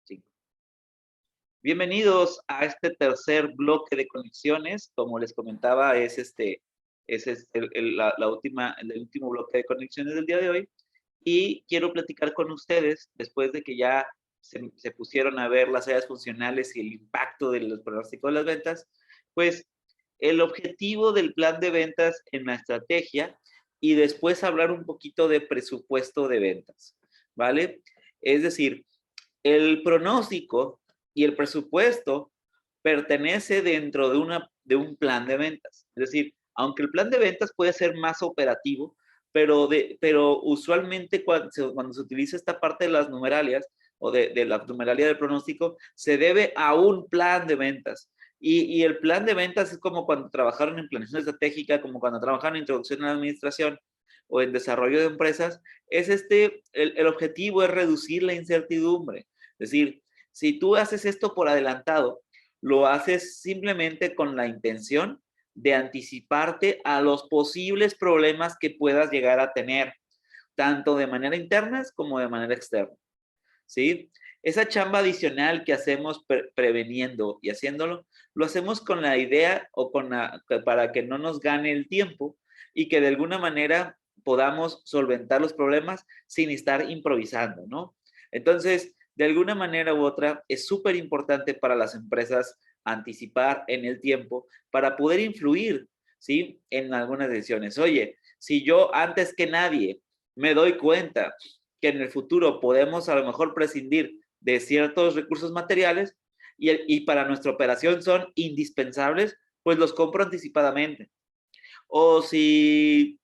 Sí. Bienvenidos a este tercer bloque de conexiones. Como les comentaba, es el último bloque de conexiones del día de hoy. Y quiero platicar con ustedes, después de que ya se pusieron a ver las áreas funcionales y el impacto de los pronósticos de las ventas, pues el objetivo del plan de ventas en la estrategia y después hablar un poquito de presupuesto de ventas, ¿vale? Es decir, el pronóstico y el presupuesto pertenece dentro de un plan de ventas. Es decir, aunque el plan de ventas puede ser más operativo, pero usualmente cuando se utiliza esta parte de las numeralias o de la numeralia del pronóstico, se debe a un plan de ventas. Y el plan de ventas es como cuando trabajaron en planeación estratégica, como cuando trabajaron en introducción a la administración o en desarrollo de empresas, el objetivo es reducir la incertidumbre. Es decir, si tú haces esto por adelantado, lo haces simplemente con la intención de anticiparte a los posibles problemas que puedas llegar a tener, tanto de manera interna como de manera externa, ¿sí? Esa chamba adicional que hacemos preveniendo y haciéndolo, lo hacemos con la idea o para que no nos gane el tiempo y que de alguna manera podamos solventar los problemas sin estar improvisando, ¿no? Entonces, de alguna manera u otra, es súper importante para las empresas anticipar en el tiempo para poder influir, ¿sí? En algunas decisiones. Oye, si yo antes que nadie me doy cuenta que en el futuro podemos a lo mejor prescindir de ciertos recursos materiales y para nuestra operación son indispensables, pues los compro anticipadamente. O si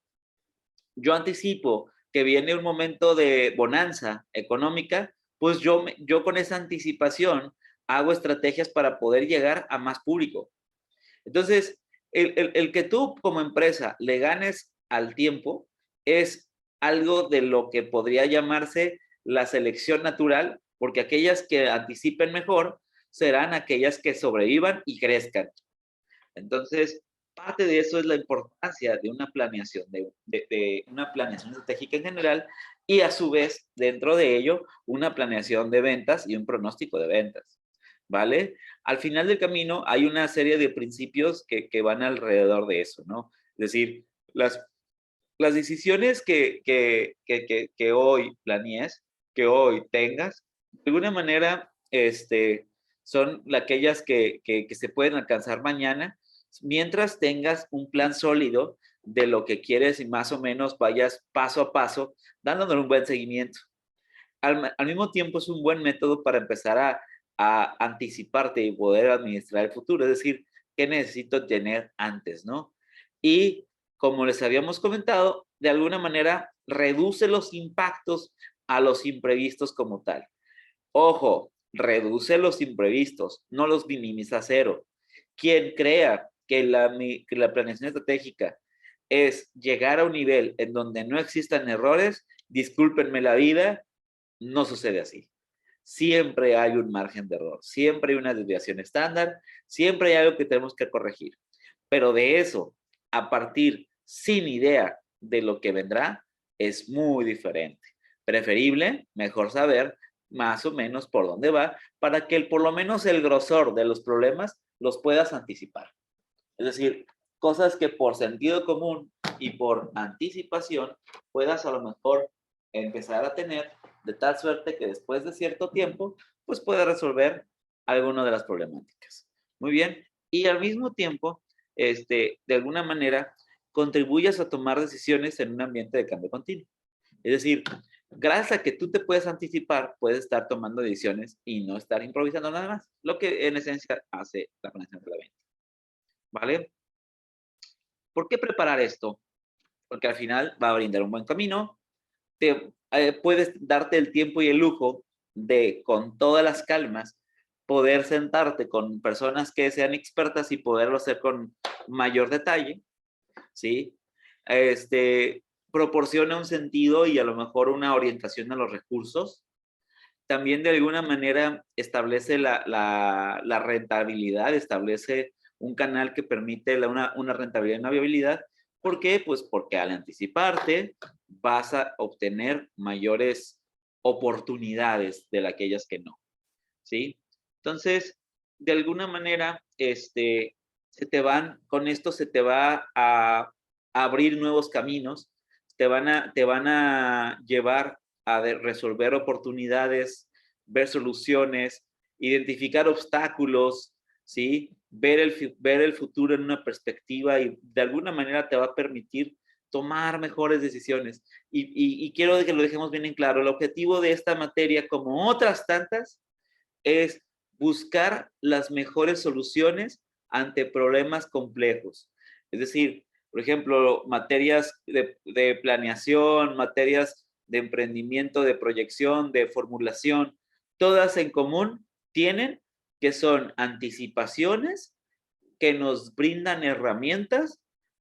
yo anticipo que viene un momento de bonanza económica, pues yo con esa anticipación hago estrategias para poder llegar a más público. Entonces, el que tú como empresa le ganes al tiempo es algo de lo que podría llamarse la selección natural, porque aquellas que anticipen mejor serán aquellas que sobrevivan y crezcan. Entonces, parte de eso es la importancia de una planeación, de una planeación estratégica en general y a su vez, dentro de ello, una planeación de ventas y un pronóstico de ventas, ¿vale? Al final del camino hay una serie de principios que van alrededor de eso, ¿no? Es decir, las decisiones que hoy planees, que hoy tengas, de alguna manera, son aquellas que se pueden alcanzar mañana, mientras tengas un plan sólido de lo que quieres y más o menos vayas paso a paso, dándole un buen seguimiento. Al mismo tiempo es un buen método para empezar a anticiparte y poder administrar el futuro, es decir, qué necesito tener antes, ¿no? Y como les habíamos comentado, de alguna manera reduce los impactos a los imprevistos como tal. Ojo, reduce los imprevistos, no los minimiza a cero. Quien crea que la planeación estratégica es llegar a un nivel en donde no existan errores, discúlpenme la vida, no sucede así. Siempre hay un margen de error, siempre hay una desviación estándar, siempre hay algo que tenemos que corregir. Pero de eso, a partir sin idea de lo que vendrá, es muy diferente. Preferible, mejor saber más o menos por dónde va, para que por lo menos el grosor de los problemas los puedas anticipar. Es decir, cosas que por sentido común y por anticipación puedas a lo mejor empezar a tener de tal suerte que después de cierto tiempo, pues pueda resolver alguna de las problemáticas. Muy bien. Y al mismo tiempo, de alguna manera, contribuyas a tomar decisiones en un ambiente de cambio continuo. Es decir, gracias a que tú te puedes anticipar, puedes estar tomando decisiones y no estar improvisando nada más, lo que en esencia hace la planeación de la venta. ¿Vale? ¿Por qué preparar esto? Porque al final va a brindar un buen camino, puedes darte el tiempo y el lujo de, con todas las calmas, poder sentarte con personas que sean expertas y poderlo hacer con mayor detalle, ¿sí? Proporciona un sentido y a lo mejor una orientación a los recursos. También de alguna manera establece la rentabilidad, establece un canal que permite una rentabilidad y una viabilidad. ¿Por qué? Pues porque al anticiparte vas a obtener mayores oportunidades de aquellas que no. ¿sí? Entonces, de alguna manera, con esto se te va a abrir nuevos caminos, te van a llevar a resolver oportunidades, ver soluciones, identificar obstáculos, ¿sí? Ver el futuro en una perspectiva y de alguna manera te va a permitir tomar mejores decisiones. Y quiero que lo dejemos bien en claro, el objetivo de esta materia, como otras tantas, es buscar las mejores soluciones ante problemas complejos. Es decir, por ejemplo, materias de planeación, materias de emprendimiento, de proyección, de formulación, todas en común tienen que son anticipaciones que nos brindan herramientas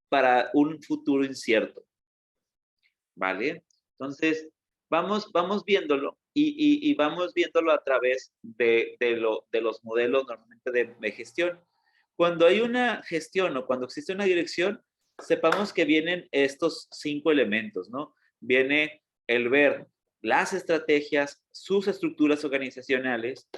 para un futuro incierto. ¿Vale? Entonces, vamos viéndolo y vamos viéndolo a través de los modelos normalmente de gestión. Cuando hay una gestión o cuando existe una dirección, sepamos que vienen estos 5 elementos, ¿no? Viene el ver las estrategias, sus estructuras organizacionales,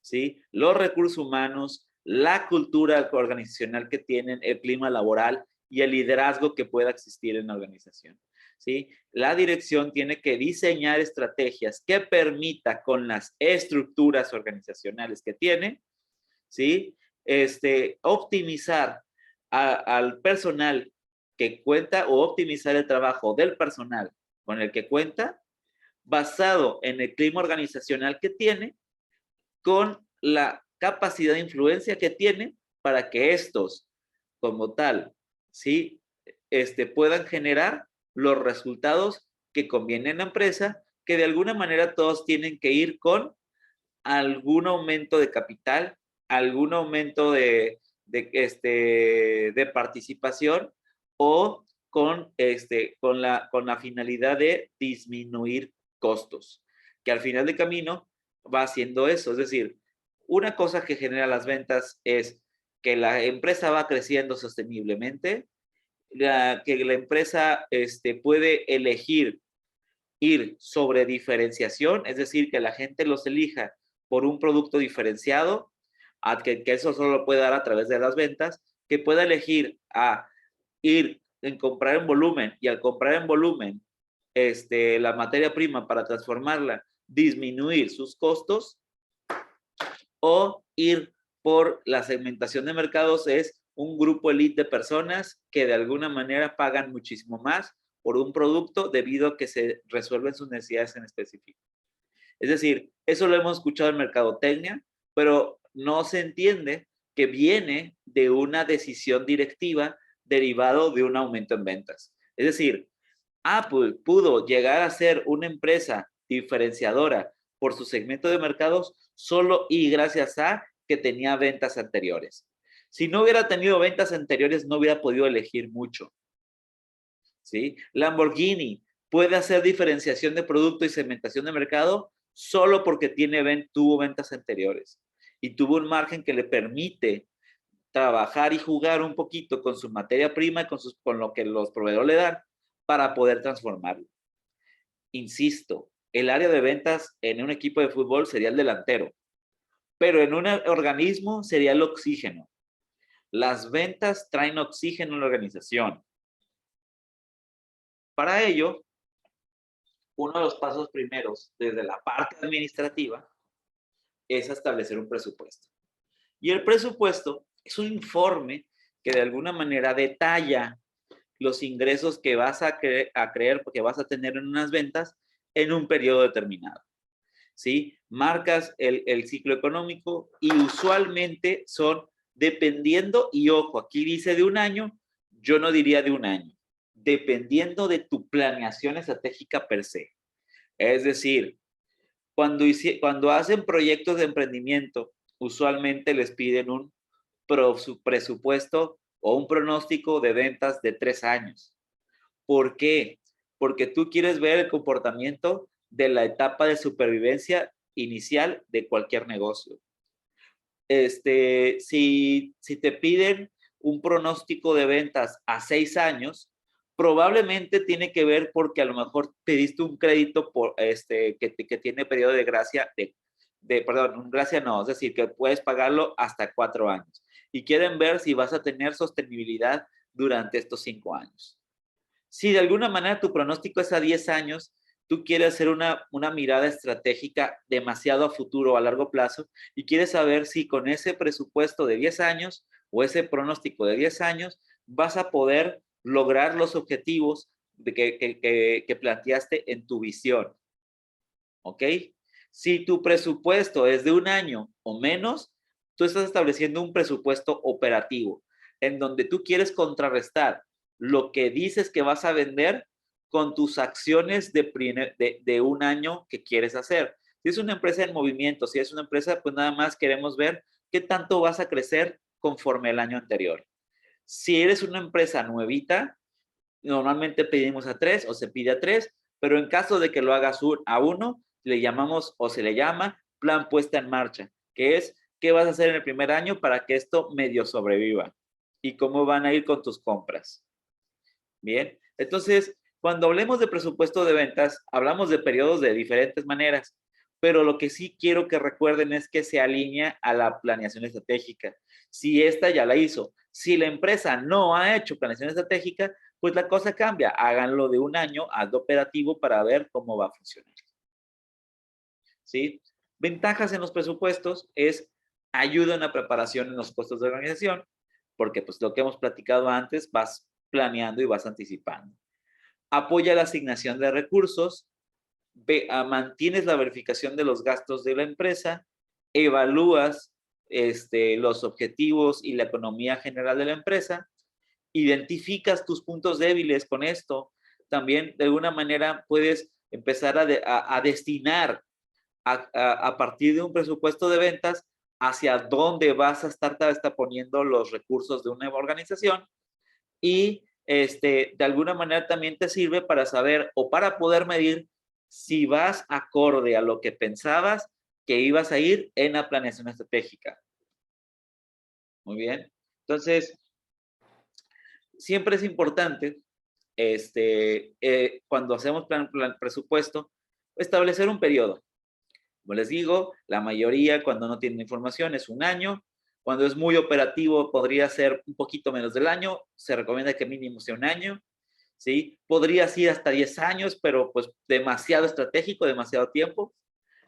¿sí? Los recursos humanos, la cultura organizacional que tienen, el clima laboral y el liderazgo que pueda existir en la organización, ¿sí? La dirección tiene que diseñar estrategias que permita con las estructuras organizacionales que tiene, ¿sí? Optimizar al personal que cuenta o optimizar el trabajo del personal con el que cuenta, basado en el clima organizacional que tiene, con la capacidad de influencia que tiene para que estos, como tal, ¿sí? Puedan generar los resultados que convienen a la empresa, que de alguna manera todos tienen que ir con algún aumento de capital, algún aumento de participación o con la finalidad de disminuir costos, que al final de camino va haciendo eso. Es decir, una cosa que genera las ventas es que la empresa va creciendo sosteniblemente, que la empresa puede elegir ir sobre diferenciación, es decir, que la gente los elija por un producto diferenciado, que eso solo lo puede dar a través de las ventas, que pueda elegir a ir en comprar en volumen y al comprar en volumen la materia prima para transformarla, disminuir sus costos, o ir por la segmentación de mercados es un grupo elite de personas que de alguna manera pagan muchísimo más por un producto debido a que se resuelven sus necesidades en específico. Es decir, eso lo hemos escuchado en mercadotecnia, pero no se entiende que viene de una decisión directiva derivado de un aumento en ventas. Es decir, Apple pudo llegar a ser una empresa diferenciadora por su segmento de mercados solo y gracias a que tenía ventas anteriores. Si no hubiera tenido ventas anteriores, no hubiera podido elegir mucho. ¿Sí? Lamborghini puede hacer diferenciación de producto y segmentación de mercado solo porque tuvo ventas anteriores y tuvo un margen que le permite trabajar y jugar un poquito con su materia prima y con lo que los proveedores le dan para poder transformarlo. Insisto, el área de ventas en un equipo de fútbol sería el delantero, pero en un organismo sería el oxígeno. Las ventas traen oxígeno en la organización. Para ello, uno de los pasos primeros desde la parte administrativa es establecer un presupuesto. Y el presupuesto es un informe que de alguna manera detalla los ingresos que vas a creer porque vas a tener en unas ventas en un periodo determinado. ¿Sí? Marcas el ciclo económico y usualmente son dependiendo, y ojo, aquí dice de un año, yo no diría de un año, dependiendo de tu planeación estratégica per se. Es decir, cuando hacen proyectos de emprendimiento, usualmente les piden un presupuesto o un pronóstico de ventas de 3 años. ¿Por qué? Porque tú quieres ver el comportamiento de la etapa de supervivencia inicial de cualquier negocio. Si te piden un pronóstico de ventas a 6 años, probablemente tiene que ver porque a lo mejor pediste un crédito que tiene periodo de gracia perdón, gracia no, es decir, que puedes pagarlo hasta 4 años. Y quieren ver si vas a tener sostenibilidad durante estos 5 años. Si de alguna manera tu pronóstico es a 10 años, tú quieres hacer una mirada estratégica demasiado a futuro, a largo plazo, y quieres saber si con ese presupuesto de 10 años o ese pronóstico de 10 años vas a poder lograr los objetivos que planteaste en tu visión. ¿Ok? Si tu presupuesto es de 1 año o menos, tú estás estableciendo un presupuesto operativo en donde tú quieres contrarrestar lo que dices que vas a vender con tus acciones de 1 año que quieres hacer. Si es una empresa en movimiento, si es una empresa, pues nada más queremos ver qué tanto vas a crecer conforme el año anterior. Si eres una empresa nuevita, normalmente pedimos a 3 o se pide a 3, pero en caso de que lo hagas a 1, le llamamos o se le llama plan puesta en marcha, que es qué vas a hacer en el primer año para que esto medio sobreviva y cómo van a ir con tus compras. Bien, entonces, cuando hablemos de presupuesto de ventas, hablamos de periodos de diferentes maneras, pero lo que sí quiero que recuerden es que se alinea a la planeación estratégica. Si esta ya la hizo, si la empresa no ha hecho planeación estratégica, pues la cosa cambia. Háganlo de 1 año, hazlo operativo para ver cómo va a funcionar. ¿Sí? Ventajas en los presupuestos es ayuda en la preparación en los costos de organización, porque pues lo que hemos platicado antes, vas planeando y vas anticipando. Apoya la asignación de recursos, mantienes la verificación de los gastos de la empresa, evalúas los objetivos y la economía general de la empresa, identificas tus puntos débiles con esto. También de alguna manera puedes empezar a destinar a partir de un presupuesto de ventas hacia dónde vas a estar poniendo los recursos de una organización y de alguna manera también te sirve para saber o para poder medir si vas acorde a lo que pensabas que ibas a ir en la planeación estratégica. Muy bien. Entonces, siempre es importante, cuando hacemos plan presupuesto, establecer un periodo. Como les digo, la mayoría cuando no tienen información es 1 año. Cuando es muy operativo podría ser un poquito menos del año. Se recomienda que mínimo sea 1 año. ¿Sí? Podría ser hasta 10 años, pero pues demasiado estratégico, demasiado tiempo.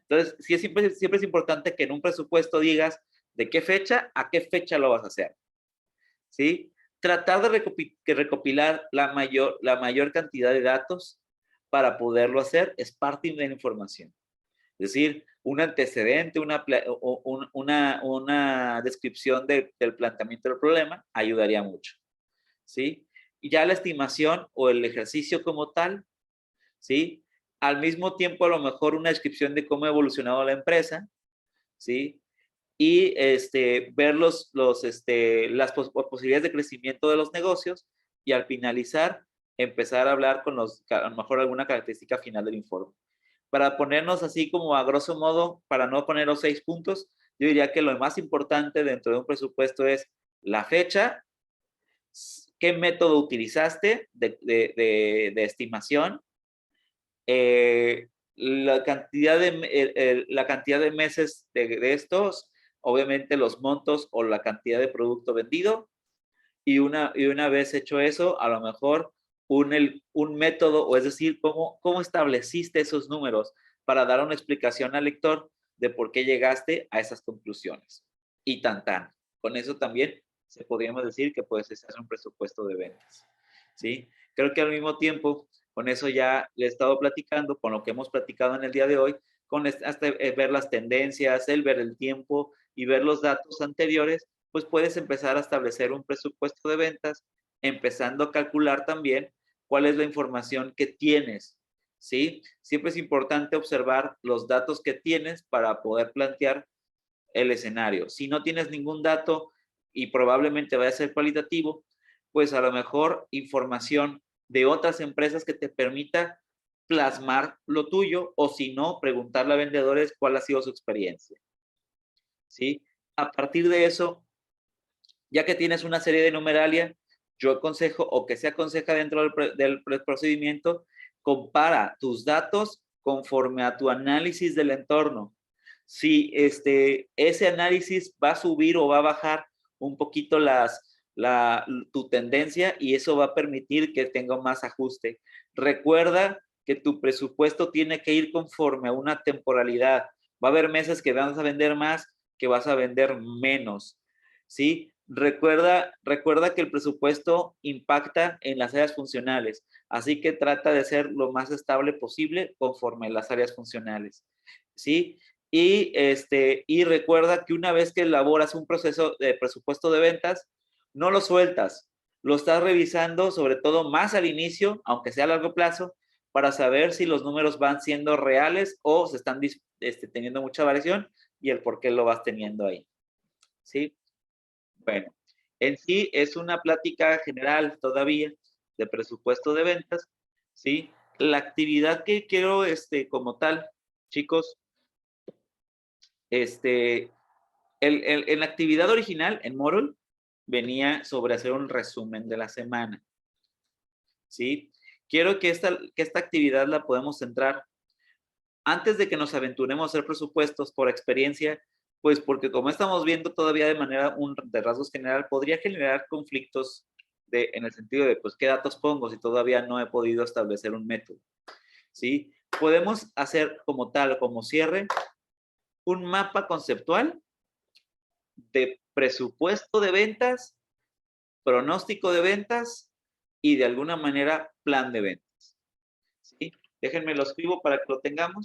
Entonces, sí, siempre es importante que en un presupuesto digas de qué fecha a qué fecha lo vas a hacer. ¿Sí? Tratar de recopilar la mayor cantidad de datos para poderlo hacer es parte de la información. Es decir, un antecedente, una descripción del planteamiento del problema ayudaría mucho. ¿Sí? Y ya la estimación o el ejercicio como tal, ¿sí? Al mismo tiempo, a lo mejor una descripción de cómo ha evolucionado la empresa, ¿sí? Y ver las posibilidades de crecimiento de los negocios y al finalizar, empezar a hablar con a lo mejor alguna característica final del informe. Para ponernos así como a grosso modo, para no poner los 6 puntos, yo diría que lo más importante dentro de un presupuesto es la fecha, qué método utilizaste de estimación, la cantidad de meses de estos, obviamente los montos o la cantidad de producto vendido, y una vez hecho eso, a lo mejor un método, o es decir, cómo estableciste esos números para dar una explicación al lector de por qué llegaste a esas conclusiones. Y tan. Con eso también podríamos decir que puedes hacer un presupuesto de ventas. ¿Sí? Creo que al mismo tiempo, con eso ya le he estado platicando, con lo que hemos platicado en el día de hoy, con hasta ver las tendencias, el ver el tiempo y ver los datos anteriores, pues puedes empezar a establecer un presupuesto de ventas, empezando a calcular también cuál es la información que tienes, ¿sí? Siempre es importante observar los datos que tienes para poder plantear el escenario. Si no tienes ningún dato y probablemente vaya a ser cualitativo, pues a lo mejor información de otras empresas que te permita plasmar lo tuyo, o si no, preguntarle a vendedores cuál ha sido su experiencia. ¿Sí? A partir de eso, ya que tienes una serie de numeralia, yo aconsejo, o que se aconseja dentro del procedimiento, compara tus datos conforme a tu análisis del entorno. si ese análisis va a subir o va a bajar un poquito tu tendencia y eso va a permitir que tenga más ajuste. Recuerda que tu presupuesto tiene que ir conforme a una temporalidad. Va a haber meses que vas a vender más, que vas a vender menos, ¿sí? Recuerda que el presupuesto impacta en las áreas funcionales, así que trata de ser lo más estable posible conforme a las áreas funcionales, ¿sí? Y recuerda que una vez que elaboras un proceso de presupuesto de ventas, no lo sueltas, lo estás revisando sobre todo más al inicio, aunque sea a largo plazo, para saber si los números van siendo reales o se están teniendo mucha variación y el por qué lo vas teniendo ahí, ¿sí? Bueno, en sí es una plática general todavía de presupuesto de ventas, ¿sí? La actividad que quiero, como tal, chicos, en la actividad original, en Moodle, venía sobre hacer un resumen de la semana, ¿sí? Quiero que esta actividad la podemos centrar antes de que nos aventuremos a hacer presupuestos por experiencia, pues porque como estamos viendo todavía de manera de rasgos general, podría generar conflictos en el sentido de, pues, ¿qué datos pongo si todavía no he podido establecer un método? ¿Sí? Podemos hacer como tal, como cierre, un mapa conceptual de presupuesto de ventas, pronóstico de ventas y de alguna manera plan de ventas, ¿sí? Déjenme lo escribo para que lo tengamos.